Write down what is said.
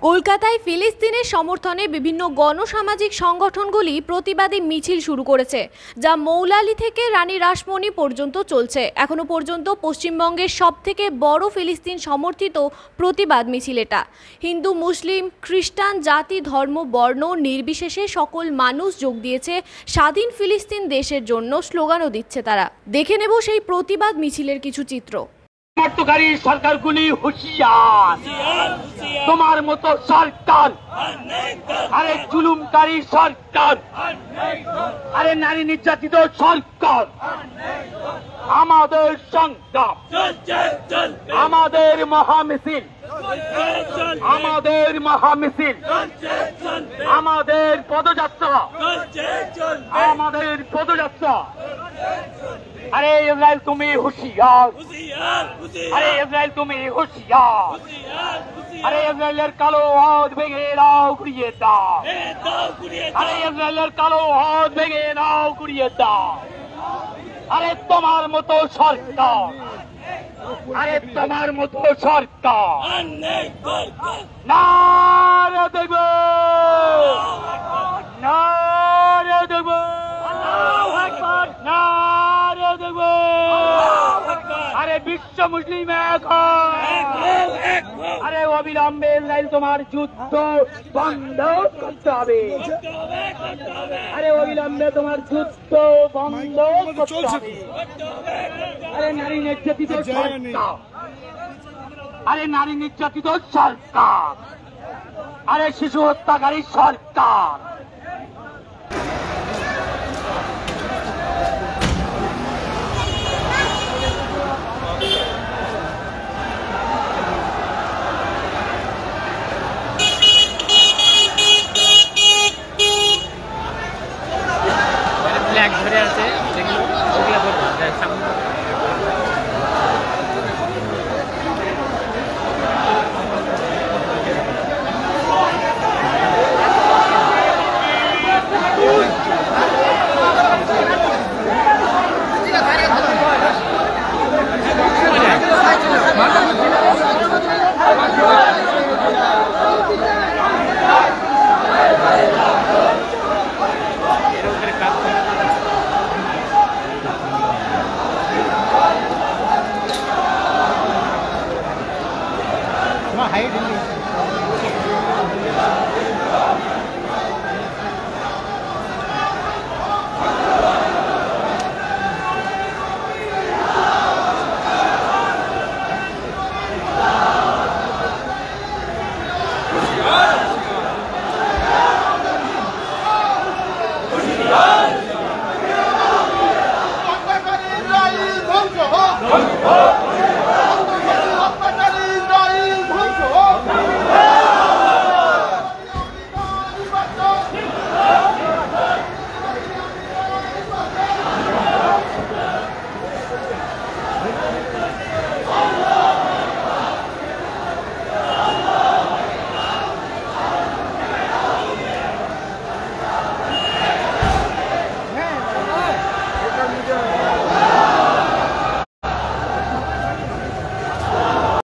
কলকাতায় ফিলিস্তিনের সমর্থনে বিভিন্ন গণসামাজিক সংগঠনগুলি প্রতিবাদী মিছিল শুরু করেছে, যা মৌলালি থেকে রানী রাসমণি পর্যন্ত চলছে। এখনো পর্যন্ত পশ্চিমবঙ্গের সবথেকে বড় ফিলিস্তিন সমর্থিত প্রতিবাদ মিছিল এটা। হিন্দু, মুসলিম, খ্রিস্টান, জাতি, ধর্ম, বর্ণ নির্বিশেষে সকল মানুষ যোগ দিয়েছে স্বাধীন ফিলিস্তিন দেশের জন্য স্লোগানও দিচ্ছে তারা। দেখে নেব সেই প্রতিবাদ মিছিলের কিছু চিত্র। সমর্থকারী সরকারগুলি হুঁশিয়ার, তোমার মতো সরকার, আরে জুলুমকারী সরকার, আরে নারী নির্যাতিত সরকার, আমাদের সংগ্রাম, আমাদের মহামিছিল, আমাদের মহামিছিল, আমাদের পদযাত্রা, আমাদের পদযাত্রা। আরে ইসরায়েল তুমি হুঁশিয়ার, আরে ইসরায়েল তুমি হুঁশিয়ার, আরে ইসরায়েলের কালো হাত ভেঙে দাও, গুড়িয়ে দাও, আরে ইসরায়েলের কালো হাত ভেঙে দাও, গুড়িয়ে দাও। আরে তোমার মতো সরকার, আরে তোমার মতো সরকার নারে দেব, নারে দেব, নারে দেব। আরে বিশ্ব মুসলিম এক, আরে অবিলম্বে ইসরায়েল তোমার যুদ্ধ বন্ধ করতে হবে, আরে অবিলম্বে তোমার যুদ্ধ বন্ধ করতে হবে। আরে নারী নির্যাতিত সরকার, আরে নারী নির্যাতিত সরকার, আরে শিশু হত্যাকারী সরকার। ফ্ল্যাগ ধরে আছে যেগুলো ওগুলো ধরবে সামনে। Height Vamos!